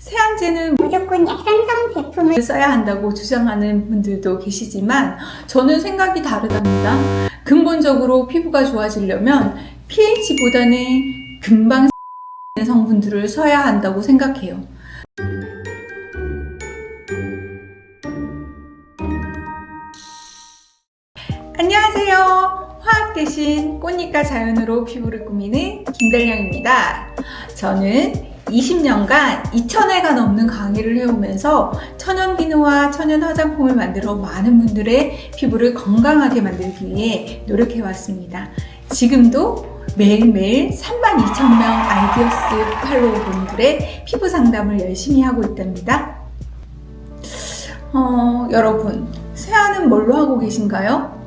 세안제는 무조건 약산성 제품을 써야 한다고 주장하는 분들도 계시지만 저는 생각이 다르답니다. 근본적으로 피부가 좋아지려면 pH보다는 금방 성분들을 써야 한다고 생각해요. 안녕하세요. 화학 대신 꽃잎과 자연으로 피부를 꾸미는 김달령입니다. 저는 20년간 2000회가 넘는 강의를 해오면서 천연 비누와 천연 화장품을 만들어 많은 분들의 피부를 건강하게 만들기 위해 노력해왔습니다. 지금도 매일매일 32,000명 아이디어스 팔로워분들의 피부 상담을 열심히 하고 있답니다. 여러분, 세안은 뭘로 하고 계신가요?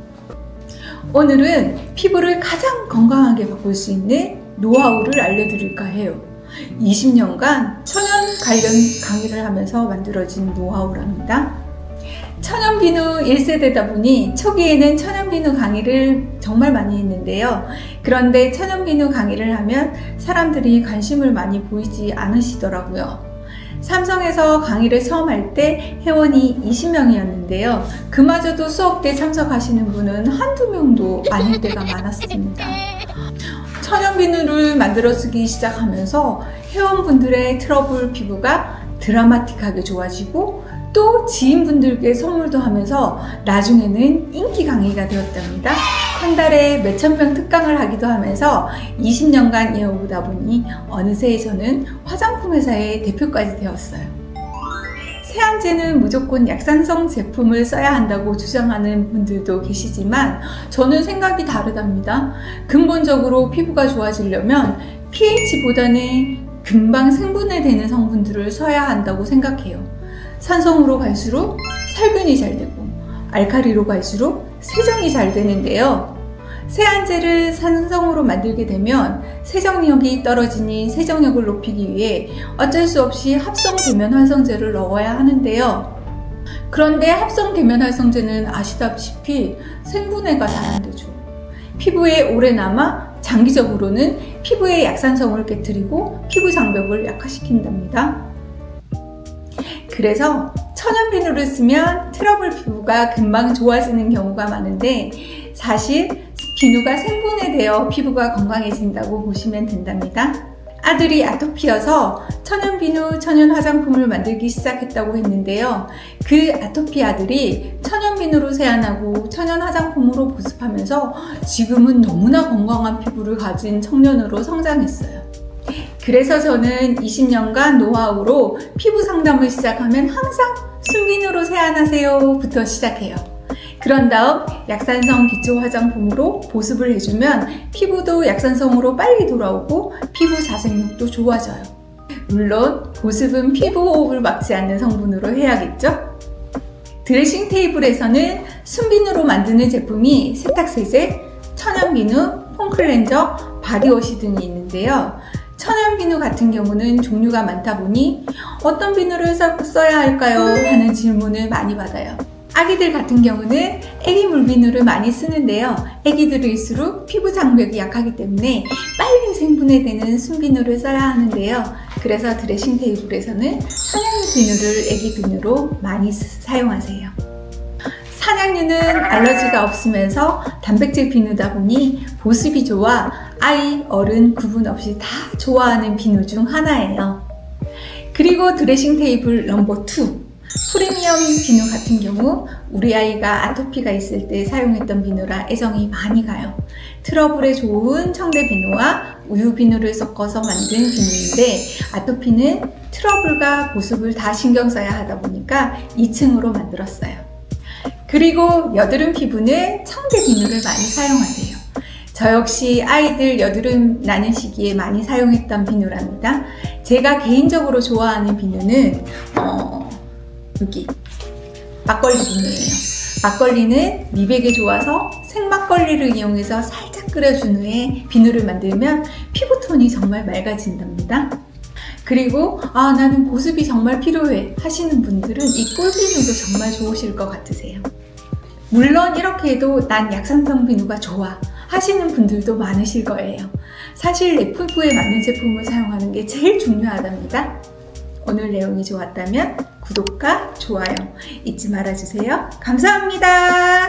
오늘은 피부를 가장 건강하게 바꿀 수 있는 노하우를 알려드릴까 해요. 20년간 천연 관련 강의를 하면서 만들어진 노하우랍니다. 천연 비누 1세대다 보니 초기에는 천연 비누 강의를 정말 많이 했는데요. 그런데 천연 비누 강의를 하면 사람들이 관심을 많이 보이지 않으시더라고요. 삼성에서 강의를 처음 할 때 회원이 20명이었는데요. 그마저도 수업 때 참석하시는 분은 한두 명도 아닐 때가 많았습니다. 천연 비누를 만들어 쓰기 시작하면서 회원분들의 트러블 피부가 드라마틱하게 좋아지고 또 지인분들께 선물도 하면서 나중에는 인기 강의가 되었답니다. 한 달에 몇천 명 특강을 하기도 하면서 20년간 이어오다 보니 어느새 저는 화장품 회사의 대표까지 되었어요. 세안제는 무조건 약산성 제품을 써야 한다고 주장하는 분들도 계시지만 저는 생각이 다르답니다. 근본적으로 피부가 좋아지려면 pH보다는 금방 생분해되는 성분들을 써야 한다고 생각해요. 산성으로 갈수록 살균이 잘 되고 알칼리로 갈수록 세정이 잘 되는데요. 세안제를 산성으로 만들게 되면 세정력이 떨어지니 세정력을 높이기 위해 어쩔 수 없이 합성 계면활성제를 넣어야 하는데요. 그런데 합성 계면활성제는 아시다시피 생분해가 잘 안 되죠. 피부에 오래 남아 장기적으로는 피부의 약산성을 깨트리고 피부 장벽을 약화시킨답니다. 그래서 천연 비누를 쓰면 트러블 피부가 금방 좋아지는 경우가 많은데 사실 비누가 생분해되어 피부가 건강해진다고 보시면 된답니다. 아들이 아토피여서 천연 비누, 천연 화장품을 만들기 시작했다고 했는데요. 그 아토피 아들이 천연 비누로 세안하고 천연 화장품으로 보습하면서 지금은 너무나 건강한 피부를 가진 청년으로 성장했어요. 그래서 저는 20년간 노하우로 피부 상담을 시작하면 항상 순비누로 세안하세요 부터 시작해요. 그런 다음 약산성 기초 화장품으로 보습을 해주면 피부도 약산성으로 빨리 돌아오고 피부 자생력도 좋아져요. 물론 보습은 피부 호흡을 막지 않는 성분으로 해야겠죠? 드레싱 테이블에서는 순비누로 만드는 제품이 세탁세제, 천연비누, 폼클렌저, 바디워시 등이 있는데요. 천연 비누 같은 경우는 종류가 많다 보니 어떤 비누를 써야 할까요? 하는 질문을 많이 받아요. 아기들 같은 경우는 아기 물비누를 많이 쓰는데요. 아기들일수록 피부 장벽이 약하기 때문에 빨리 생분해되는 순비누를 써야 하는데요. 그래서 드레싱 테이블에서는 산양유 비누를 아기 비누로 많이 사용하세요. 산양유는 알러지가 없으면서 단백질 비누다 보니 보습이 좋아 아이, 어른 구분 없이 다 좋아하는 비누 중 하나예요. 그리고 드레싱 테이블 넘버 2 프리미엄 비누 같은 경우 우리 아이가 아토피가 있을 때 사용했던 비누라 애정이 많이 가요. 트러블에 좋은 청대 비누와 우유 비누를 섞어서 만든 비누인데 아토피는 트러블과 보습을 다 신경 써야 하다 보니까 2층으로 만들었어요. 그리고 여드름 피부는 청대 비누를 많이 사용하세요. 저 역시 아이들 여드름 나는 시기에 많이 사용했던 비누랍니다. 제가 개인적으로 좋아하는 비누는 여기 막걸리 비누예요. 막걸리는 미백에 좋아서 생막걸리를 이용해서 살짝 끓여준 후에 비누를 만들면 피부톤이 정말 맑아진답니다. 그리고 나는 보습이 정말 필요해 하시는 분들은 이 꿀비누도 정말 좋으실 것 같으세요. 물론 이렇게 해도 난 약산성 비누가 좋아 하시는 분들도 많으실 거예요. 사실 내 피부에 맞는 제품을 사용하는 게 제일 중요하답니다. 오늘 내용이 좋았다면 구독과 좋아요 잊지 말아주세요. 감사합니다.